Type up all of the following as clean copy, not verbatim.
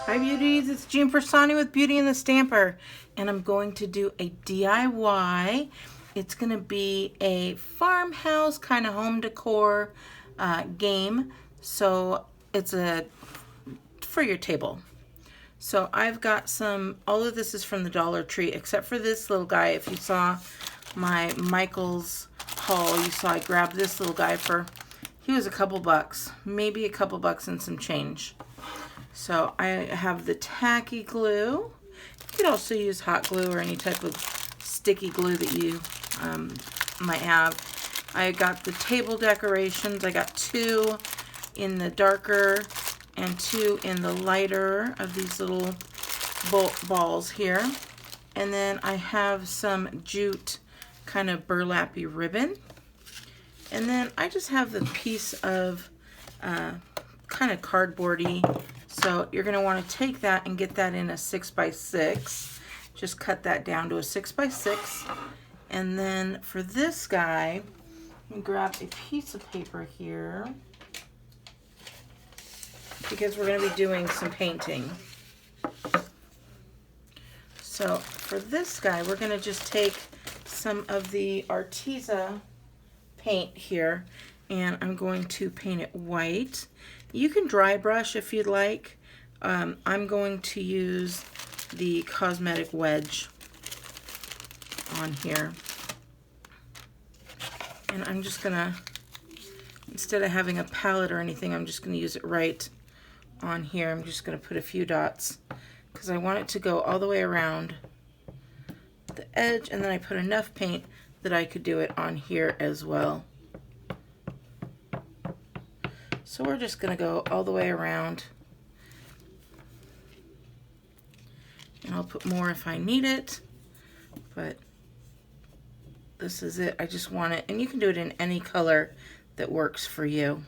Hi beauties, it's Jean Piersanti with Beauty and the Stamper, and I'm going to do a DIY. It's going to be a farmhouse kind of home decor game, so it's for your table. So I've got all of this is from the Dollar Tree, except for this little guy. If you saw my Michael's haul, you saw I grabbed this little guy he was a couple bucks, maybe a couple bucks and some change. So I have the tacky glue. You could also use hot glue or any type of sticky glue that you might have. I got the table decorations. I got 2 in the darker and 2 in the lighter of these little balls here. And then I have some jute kind of burlappy ribbon. And then I just have the piece of kind of cardboardy. So you're going to want to take that and get that in a 6x6. Just cut that down to a 6x6. And then for this guy, grab a piece of paper here because we're going to be doing some painting. So for this guy, we're going to just take some of the Arteza paint here, and I'm going to paint it white. You can dry brush if you'd like. I'm going to use the cosmetic wedge on here. And I'm just gonna, instead of having a palette or anything, I'm just gonna use it right on here. I'm just gonna put a few dots because I want it to go all the way around the edge, and then I put enough paint that I could do it on here as well. So we're just going to go all the way around, and I'll put more if I need it, but this is it. I just want it, and you can do it in any color that works for you.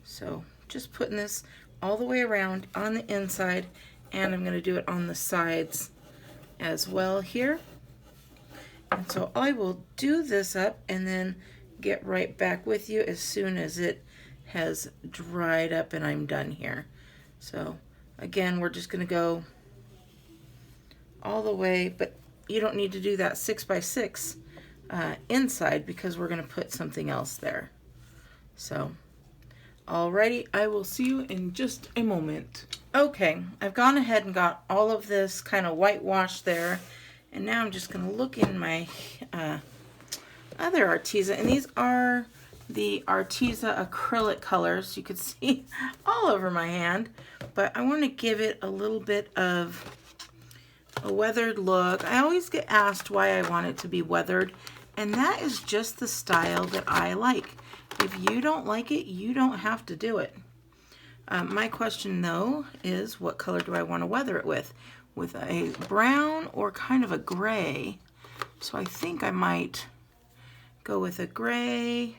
So just putting this all the way around on the inside, and I'm going to do it on the sides as well here. And so I will do this up and then get right back with you as soon as it has dried up and I'm done here. So again, we're just going to go all the way, but you don't need to do that 6x6 inside because we're going to put something else there. So alrighty, I will see you in just a moment. Okay, I've gone ahead and got all of this kind of whitewashed there, and now I'm just going to look in my other Arteza, and these are the Arteza acrylic colors. You can see all over my hand, but I want to give it a little bit of a weathered look. I always get asked why I want it to be weathered, and that is just the style that I like. If you don't like it, you don't have to do it. My question though is, what color do I want to weather it with? With a brown or kind of a gray? So I think I might go with a gray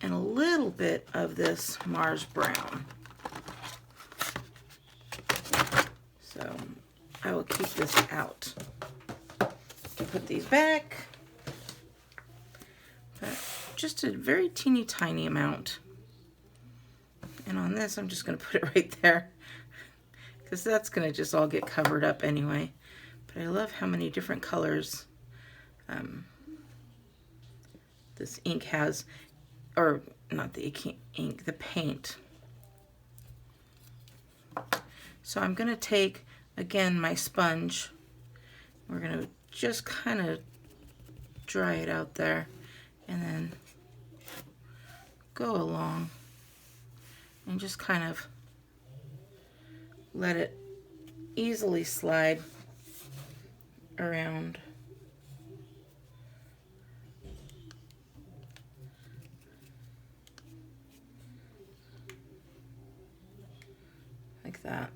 and a little bit of this Mars brown. So I will keep this out. Put these back. But just a very teeny tiny amount. And on this, I'm just going to put it right there because that's going to just all get covered up anyway. But I love how many different colors this ink has, or not the ink, the paint. So I'm going to take, again, my sponge. We're going to just kind of dry it out there and then go along and just kind of let it easily slide around. Like that.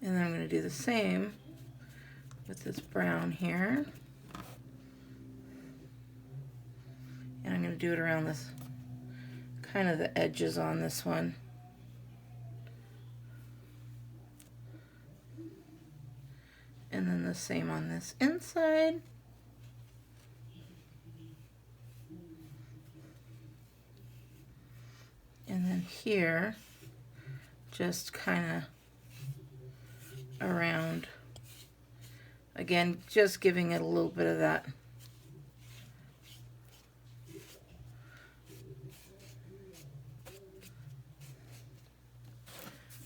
And then I'm going to do the same with this brown here. And I'm going to do it around this, kind of the edges on this one. And then the same on this inside. here, just kind of around. Again, just giving it a little bit of that.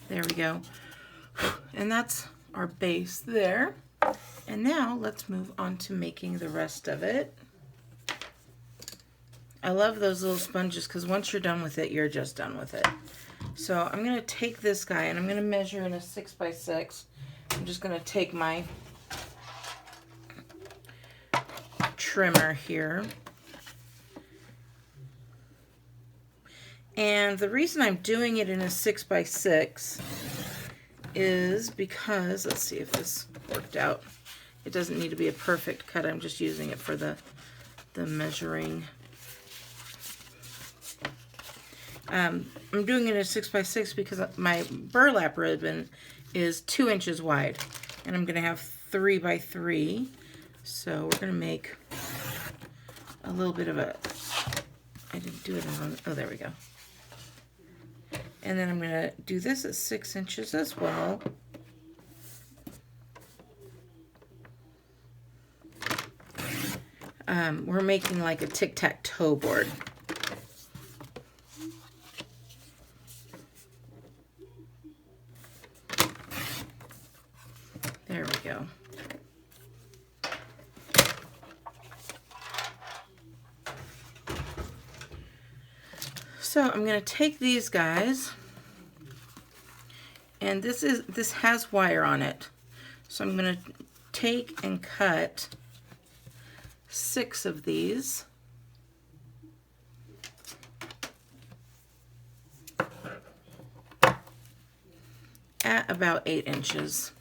There we go. And that's our base there. And now let's move on to making the rest of it. I love those little sponges because once you're done with it, you're just done with it. So I'm going to take this guy and I'm going to measure in a 6x6. I'm just going to take my trimmer here. And the reason I'm doing it in a 6x6 is because, let's see if this worked out. It doesn't need to be a perfect cut. I'm just using it for the measuring. I'm doing it in a 6x6 because my burlap ribbon is 2 inches wide. And I'm going to have 3x3. So we're going to make a little bit of a, I didn't do it on, oh, there we go. And then I'm going to do this at 6 inches as well. We're making like a tic-tac-toe board. There we go. So I'm going to take these guys, and this has wire on it. So I'm going to take and cut 6 of these. At about 8 inches.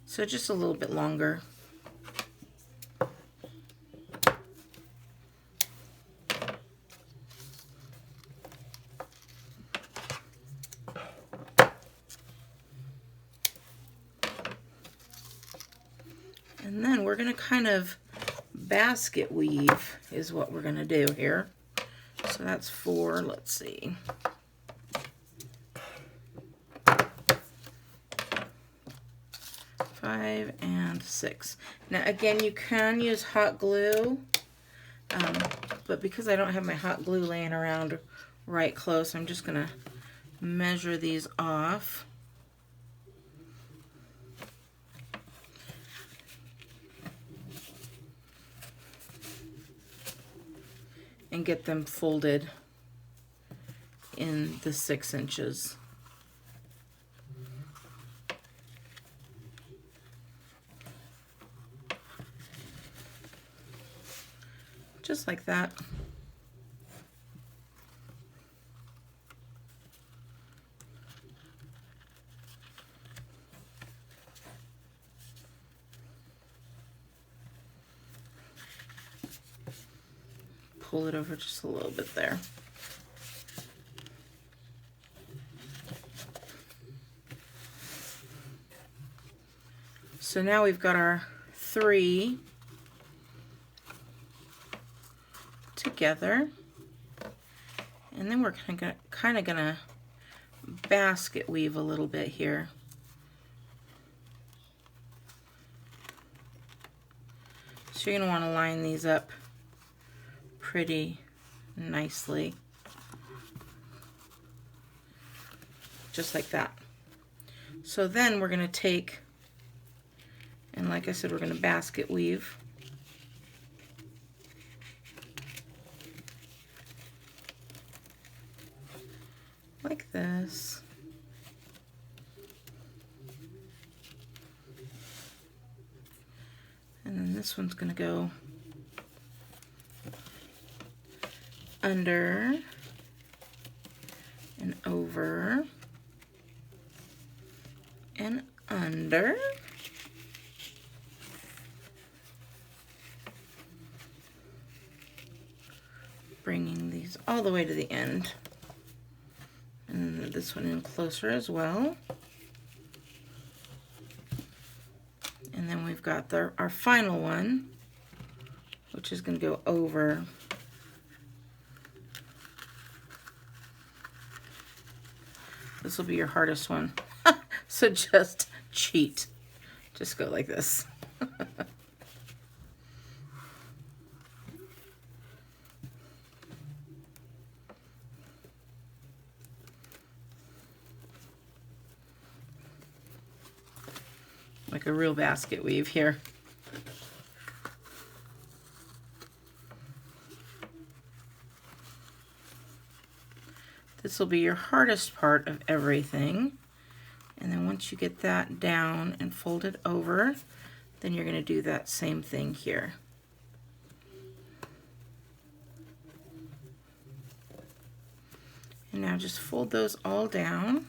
So just a little bit longer. And then we're going to kind of basket weave is what we're going to do here. So that's 4, let's see. 5 and 6. Now again, you can use hot glue, but because I don't have my hot glue laying around right close, I'm just going to measure these off. And get them folded in the 6 inches. Just like that. Pull it over just a little bit there. So now we've got our 3 together, and then we're kind of gonna basket weave a little bit here. So you're gonna want to line these up pretty nicely, just like that. So then we're going to take, and like I said, we're going to basket weave. Like this. And then this one's going to go under and over and under. Bringing these all the way to the end. And this one in closer as well. And then we've got our final one, which is going to go over This will be your hardest one. So just cheat. Just go like this. Like a real basket weave here. This will be your hardest part of everything. And then once you get that down and fold it over, then you're going to do that same thing here. And now just fold those all down.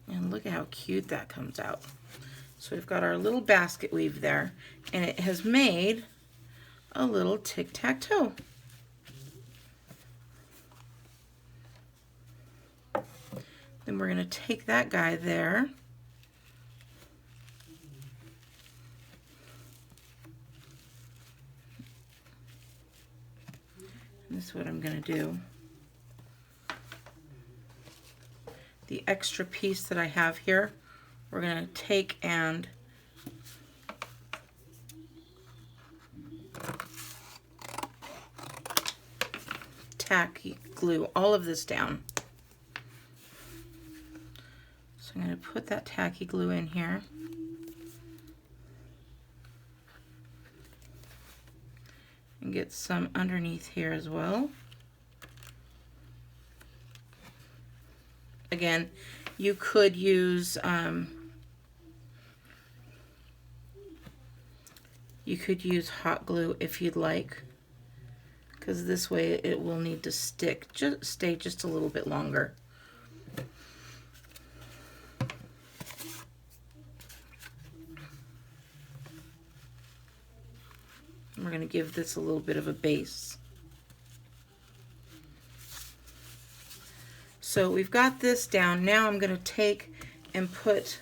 And look at how cute that comes out. So we've got our little basket weave there, and it has made a little tic-tac-toe. Then we're going to take that guy there. And this is what I'm going to do. The extra piece that I have here, we're going to take and tacky glue all of this down. So I'm going to put that tacky glue in here. And get some underneath here as well. Again, you could use hot glue if you'd like, because this way it will need to stay just a little bit longer. And we're going to give this a little bit of a base. So we've got this down. Now I'm going to take and put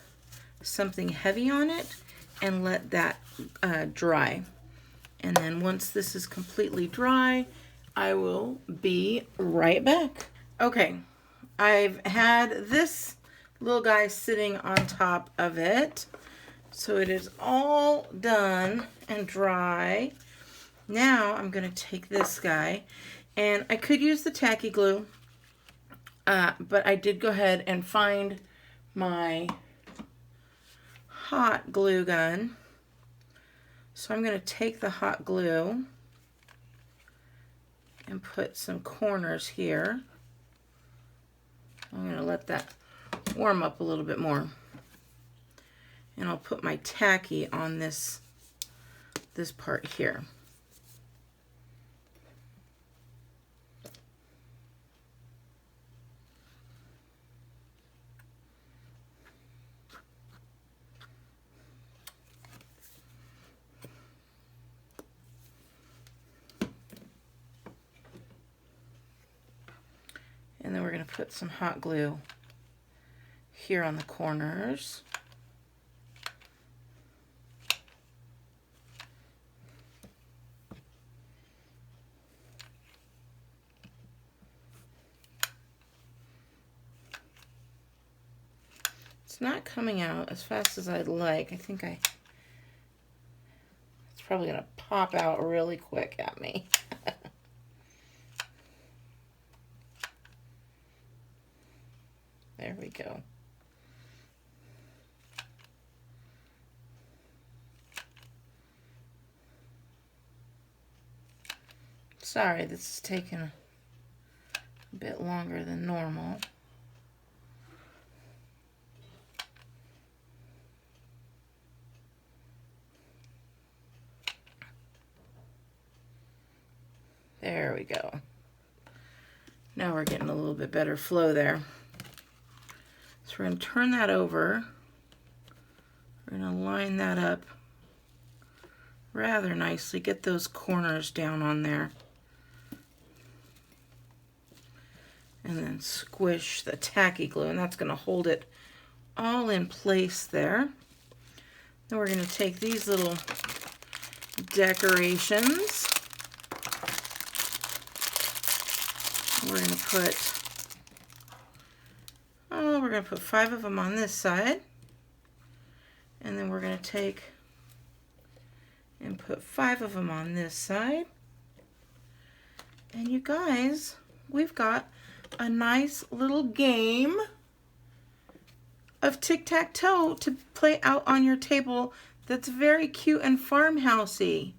something heavy on it and let that dry. And then once this is completely dry, I will be right back. Okay, I've had this little guy sitting on top of it. So it is all done and dry. Now I'm going to take this guy, and I could use the tacky glue. But I did go ahead and find my hot glue gun. So I'm going to take the hot glue and put some corners here. I'm going to let that warm up a little bit more. And I'll put my tacky on this part here. And then we're going to put some hot glue here on the corners. It's not coming out as fast as I'd like. I think it's probably going to pop out really quick at me. There we go. Sorry, this is taking a bit longer than normal. There we go. Now we're getting a little bit better flow there. So we're going to turn that over. We're going to line that up rather nicely. Get those corners down on there. And then squish the tacky glue, and that's going to hold it all in place there. Then we're going to take these little decorations we're going to put, oh, we're going to put 5 of them on this side. And then we're going to take and put 5 of them on this side. And you guys, we've got a nice little game of tic-tac-toe to play out on your table that's very cute and farmhousey.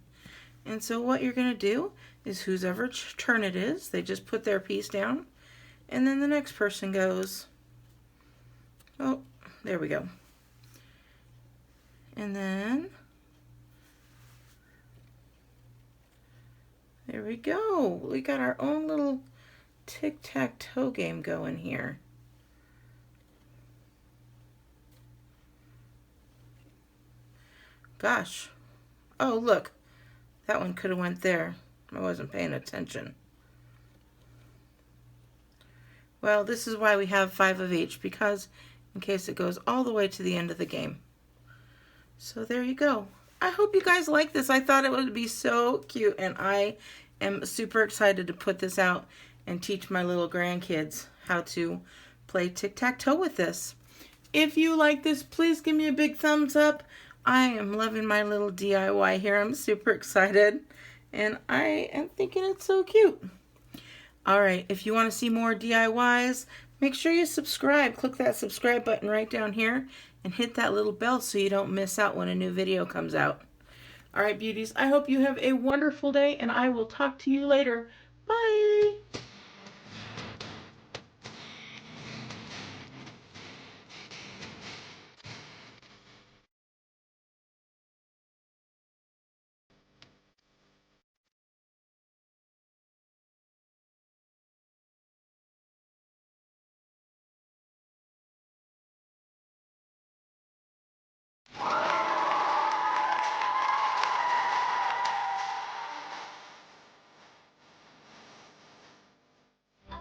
And so what you're going to do is whoever's turn it is, they just put their piece down, and then the next person goes. Oh, there we go. And then there we go. We got our own little tic-tac-toe game going here. Gosh. Oh, look. That one could have went there. I wasn't paying attention. Well, this is why we have 5 of each, because in case it goes all the way to the end of the game. So there you go. I hope you guys like this. I thought it would be so cute, and I am super excited to put this out and teach my little grandkids how to play tic-tac-toe with this. If you like this, please give me a big thumbs up. I am loving my little DIY here. I'm super excited, and I am thinking it's so cute. Alright, if you want to see more DIYs, make sure you subscribe. Click that subscribe button right down here and hit that little bell so you don't miss out when a new video comes out. Alright, beauties, I hope you have a wonderful day, and I will talk to you later. Bye!